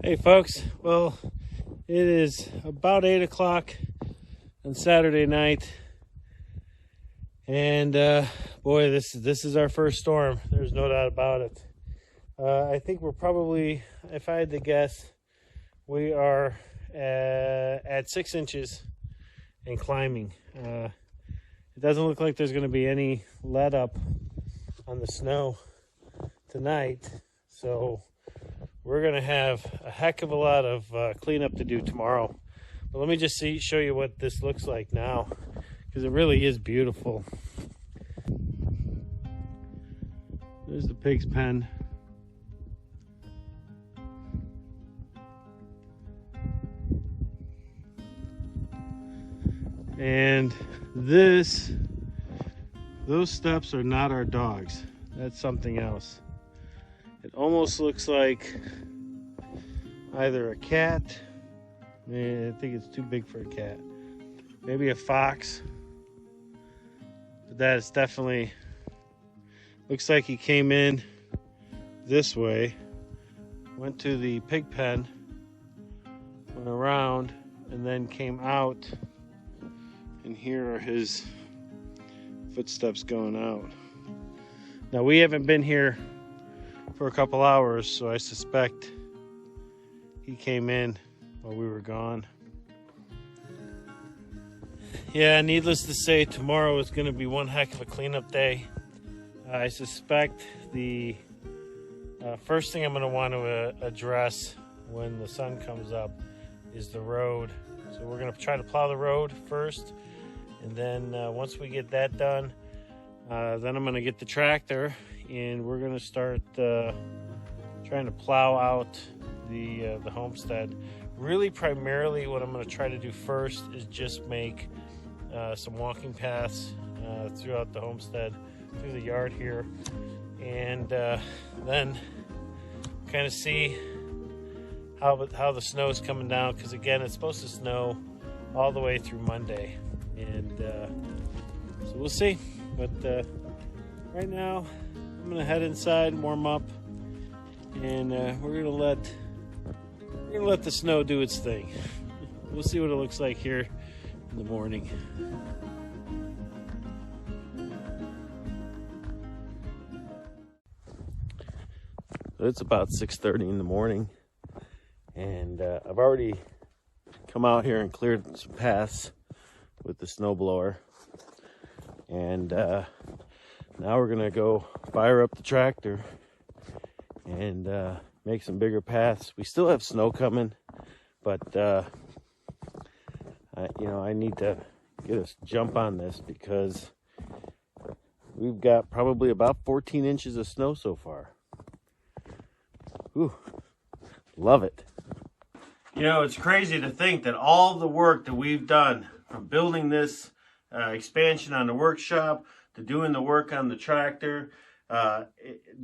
Hey folks, well, it is about 8 o'clock on Saturday night, and boy, this is our first storm. There's no doubt about it. I think we're probably, if I had to guess, we are at 6 inches and climbing. It doesn't look like there's going to be any let up on the snow tonight, so we're going to have a heck of a lot of cleanup to do tomorrow. But let me just show you what this looks like now, because it really is beautiful. There's the pig's pen. And those steps are not our dogs. That's something else. It almost looks like either a cat. I think it's too big for a cat. Maybe a fox. But that is definitely, looks like he came in this way, went to the pig pen, went around, and then came out. And here are his footsteps going out. Now, we haven't been here for a couple hours, so I suspect he came in while we were gone. Yeah, needless to say, tomorrow is going to be one heck of a cleanup day. I suspect the first thing I'm going to want to address when the sun comes up is the road. So we're going to try to plow the road first, and then once we get that done, then I'm going to get the tractor and we're going to start trying to plow out the homestead. Really, primarily what I'm going to try to do first is just make some walking paths throughout the homestead, through the yard here, and then kind of see how the snow is coming down, because again, it's supposed to snow all the way through Monday, and so we'll see. But right now, I'm gonna head inside and warm up, and we're gonna let the snow do its thing. We'll see what it looks like here in the morning. So it's about 6:30 in the morning, and I've already come out here and cleared some paths with the snowblower, and now we're gonna go fire up the tractor and make some bigger paths. We still have snow coming, but I need to get a jump on this, because we've got probably about 14 inches of snow so far. Ooh, love it. You know, it's crazy to think that all the work that we've done, from building this expansion on the workshop to doing the work on the tractor,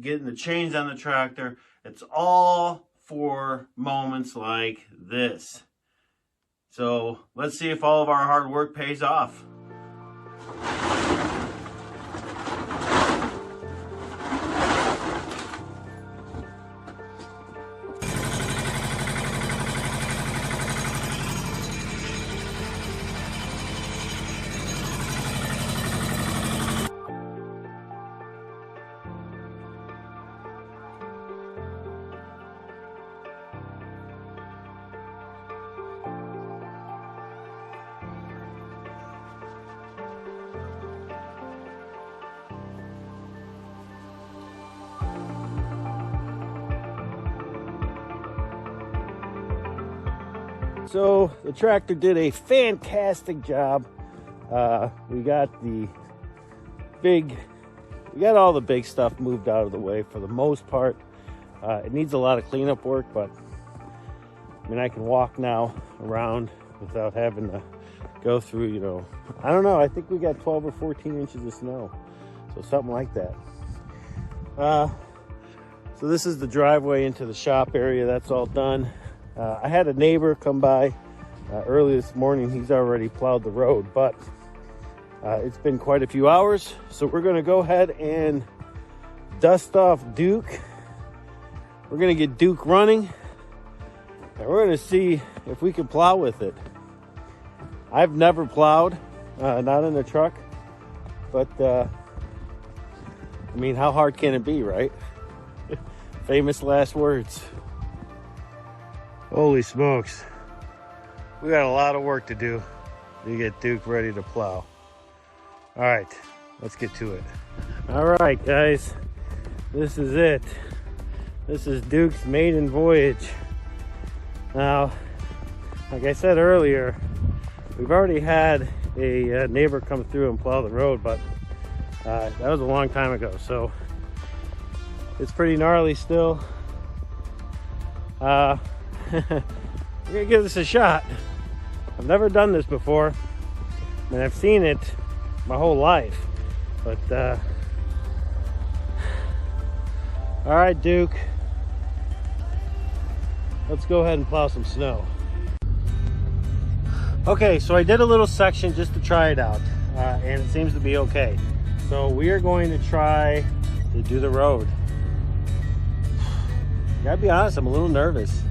getting the chains on the tractor, it's all for moments like this. So let's see if all of our hard work pays off. So the tractor did a fantastic job. We got all the big stuff moved out of the way for the most part. It needs a lot of cleanup work, but I mean, I can walk now around without having to go through, I don't know, I think we got 12 or 14 inches of snow. So something like that. So this is the driveway into the shop area. That's all done. I had a neighbor come by early this morning. He's already plowed the road, but it's been quite a few hours. So we're going to go ahead and dust off Duke. We're going to get Duke running. And we're gonna see if we can plow with it. I've never plowed, not in a truck, but I mean, how hard can it be, right? Famous last words. Holy smokes. We got a lot of work to do to get Duke ready to plow. All right, let's get to it. All right, guys, this is it. This is Duke's maiden voyage. Now, like I said earlier, we've already had a neighbor come through and plow the road, but that was a long time ago, so it's pretty gnarly still. We're gonna give this a shot. I've never done this before, and I've seen it my whole life, but all right, Duke, let's go ahead and plow some snow. Okay, so I did a little section just to try it out, and it seems to be okay. So we are going to try to do the road. Gotta be honest, I'm a little nervous.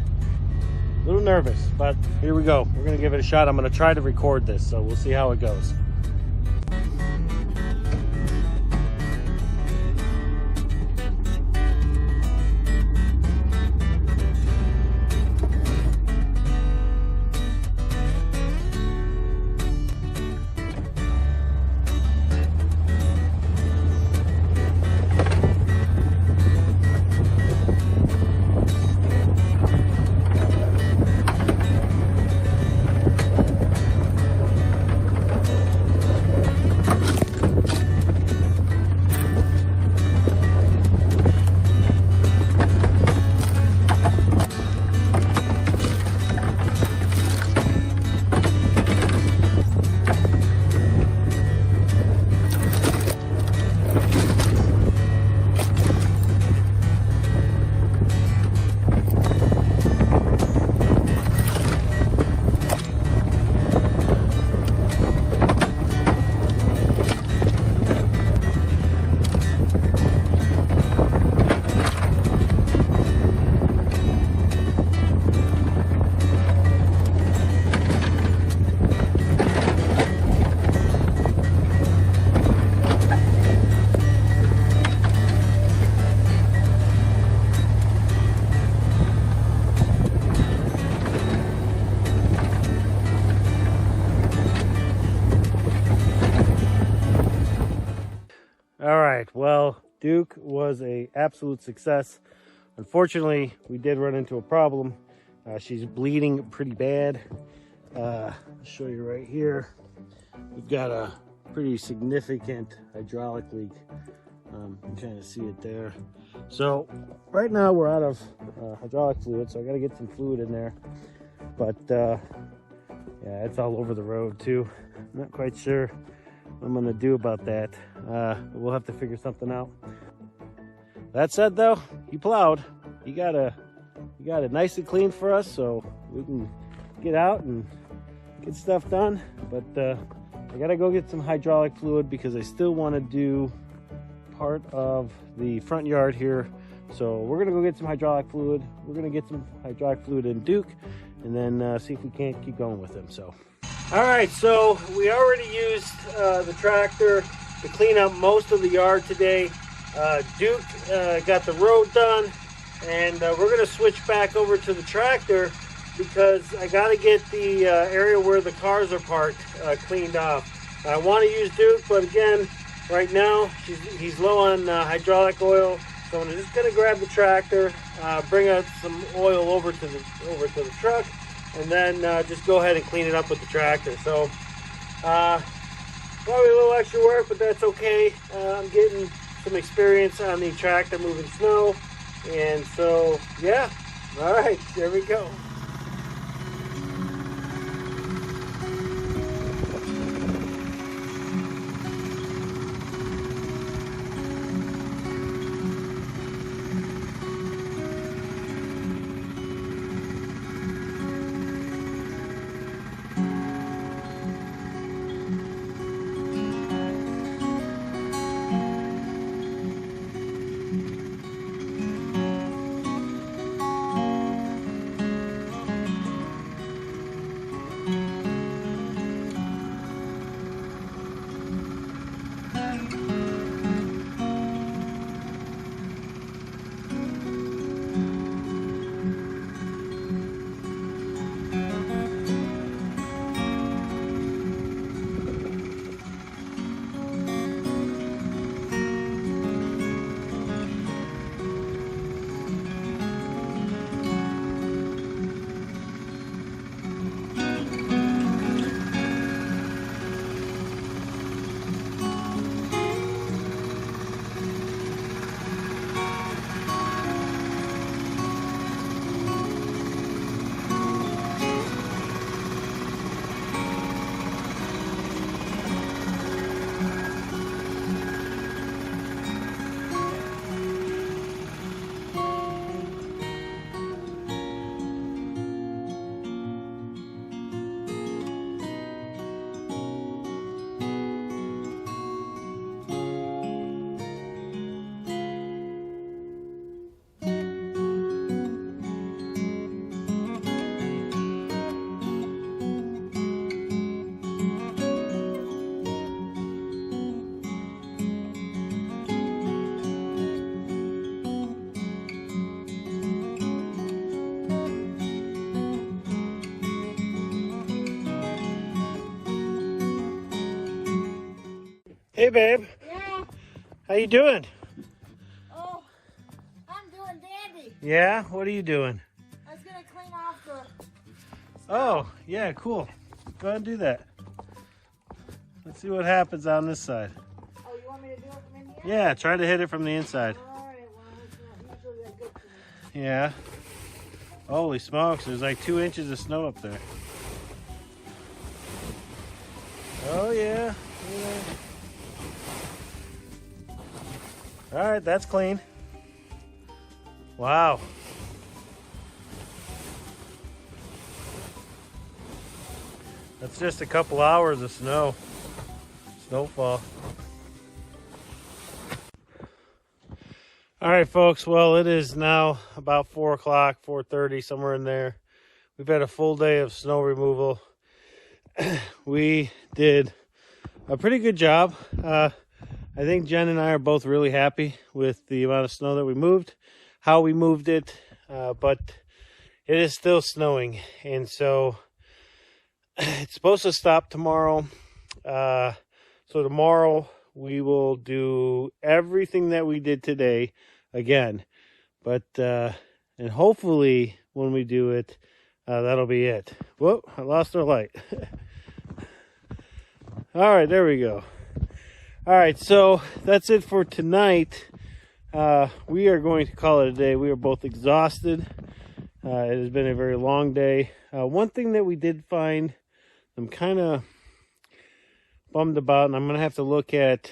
But here we go. We're gonna give it a shot. I'm gonna try to record this, so we'll see how it goes. All right, well, Duke was an absolute success. Unfortunately, we did run into a problem. She's bleeding pretty bad. I'll show you right here. We've got a pretty significant hydraulic leak. You can kind of see it there. So right now we're out of hydraulic fluid, so I got to get some fluid in there. But yeah, it's all over the road too. I'm not quite sure what I'm gonna do about that. We'll have to figure something out. That said, though, he plowed. He got it nice and clean for us, so we can get out and get stuff done. But I gotta go get some hydraulic fluid because I still want to do part of the front yard here. So we're gonna go get some hydraulic fluid. We're gonna get some hydraulic fluid in Duke, and then see if we can't keep going with him. So. All right, so we already used the tractor to clean up most of the yard today. Duke got the road done, and we're gonna switch back over to the tractor because I gotta get the area where the cars are parked cleaned off. I want to use Duke, but again, right now he's low on hydraulic oil, so I'm just gonna grab the tractor, bring out some oil over to the truck, and then just go ahead and clean it up with the tractor. So probably a little extra work, but that's okay. I'm getting some experience on the tractor moving snow, and so yeah. All right, there we go. Hey, babe. Yeah. How you doing? Oh, I'm doing dandy. Yeah? What are you doing? I was going to clean off the snow. Oh, yeah, cool. Go ahead and do that. Let's see what happens on this side. Oh, you want me to do it from in here? Yeah, try to hit it from the inside. All right, well, it's not usually that good for me. Yeah. Holy smokes, there's like 2 inches of snow up there. Oh, yeah. All right, that's clean. Wow. That's just a couple hours of snowfall. All right, folks. Well, it is now about 4 o'clock, 4:30, somewhere in there. We've had a full day of snow removal. We did a pretty good job. I think Jen and I are both really happy with the amount of snow that we moved, how we moved it, but it is still snowing, and so it's supposed to stop tomorrow. So tomorrow we will do everything that we did today again, but and hopefully when we do it, that'll be it. Whoa, I lost our light. All right, there we go. All right, so that's it for tonight. We are going to call it a day. We are both exhausted. It has been a very long day. One thing that we did find, I'm kind of bummed about, and I'm going to have to look at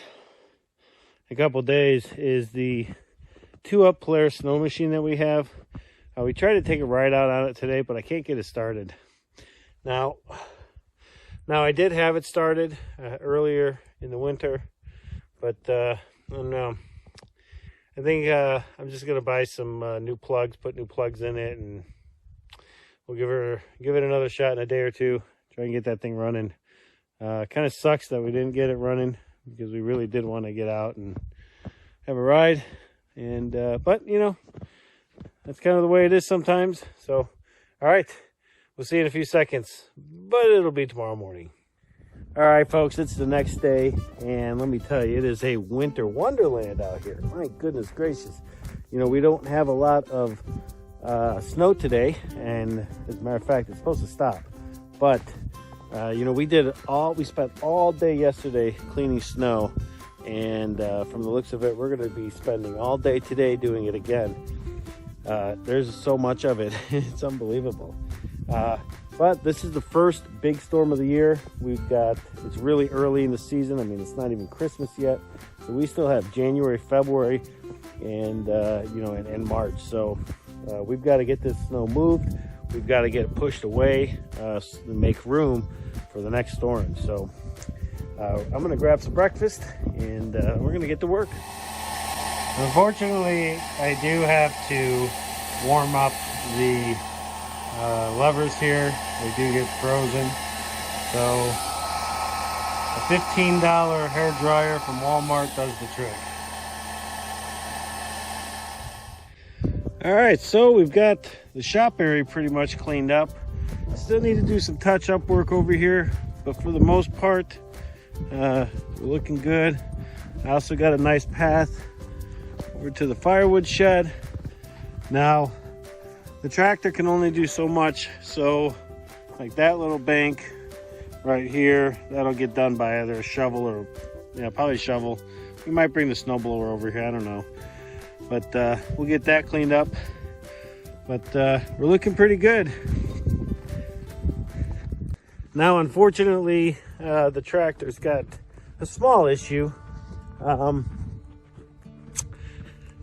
a couple days, is the 2-up Polaris snow machine that we have. We tried to take a ride out on it today, but I can't get it started. Now I did have it started earlier in the winter, but I don't know. I think I'm just gonna buy some new plugs, put new plugs in it, and we'll give it another shot in a day or two. Try and get that thing running. Kind of sucks that we didn't get it running because we really did want to get out and have a ride. And but you know, that's kind of the way it is sometimes. So, all right, we'll see you in a few seconds, but it'll be tomorrow morning. All right, folks, it's the next day, and let me tell you, it is a winter wonderland out here. My goodness gracious. You know, we don't have a lot of snow today, and as a matter of fact, it's supposed to stop. But, you know, we spent all day yesterday cleaning snow, and from the looks of it, we're going to be spending all day today doing it again. There's so much of it. It's unbelievable. But this is the first big storm of the year. It's really early in the season. I mean, it's not even Christmas yet. So we still have January, February, and, you know, and March. So we've got to get this snow moved. We've got to get it pushed away to make room for the next storm. So I'm going to grab some breakfast, and we're going to get to work. Unfortunately, I do have to warm up the levers here. They do get frozen. So a $15 hair dryer from Walmart does the trick. All right, so we've got the shop area pretty much cleaned up. Still need to do some touch-up work over here, but for the most part, we're looking good. I also got a nice path over to the firewood shed. Now, the tractor can only do so much, so like that little bank right here, that'll get done by either a shovel or, yeah, probably a shovel. We might bring the snowblower over here, I don't know. But we'll get that cleaned up. But we're looking pretty good. Now, unfortunately, the tractor's got a small issue.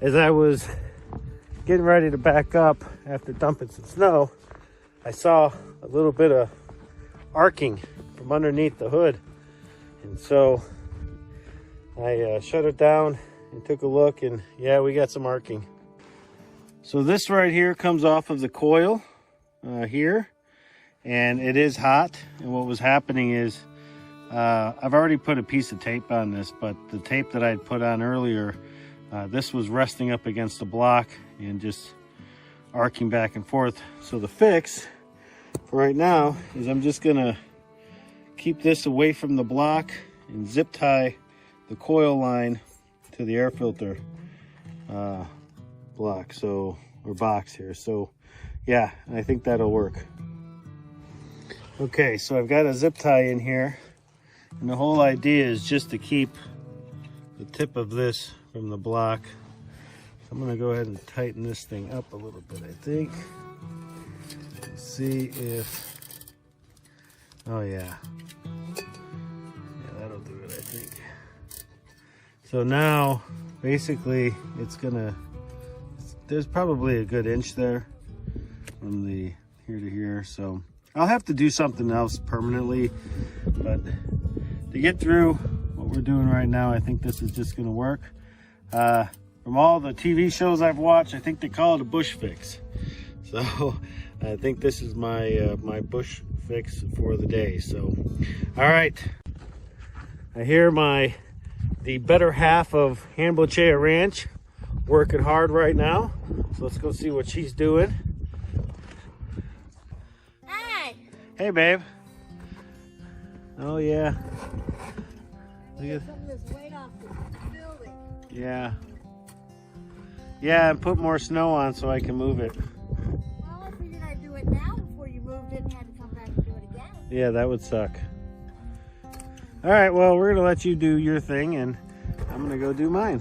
As I was getting ready to back up after dumping some snow, I saw a little bit of arcing from underneath the hood. And so I shut it down and took a look, and yeah, we got some arcing. So this right here comes off of the coil here, and it is hot. And what was happening is I've already put a piece of tape on this, but the tape that I'd put on earlier, this was resting up against the block and just arcing back and forth. So the fix for right now is I'm just gonna keep this away from the block and zip tie the coil line to the air filter block, so, or box here. So yeah, I think that'll work. Okay, so I've got a zip tie in here, and the whole idea is just to keep the tip of this from the block. So I'm gonna go ahead and tighten this thing up a little bit, I think. Let's see if, oh yeah. Yeah, that'll do it, I think. So now, basically, it's gonna, there's probably a good inch there from the here to here. So I'll have to do something else permanently, but to get through what we're doing right now, I think this is just gonna work. From all the TV shows I've watched, I think they call it a bush fix. So I think this is my my bush fix for the day. So, all right. I hear the better half of Hanbleceya Ranch working hard right now. So let's go see what she's doing. Hi. Hey, babe. Oh yeah. Look at, Some of this weight off the building. yeah. Yeah, and put more snow on so I can move it. Well, I figured I'd do it now before you moved it and had to come back and do it again. Yeah, that would suck. All right, well, we're gonna let you do your thing, and I'm gonna go do mine.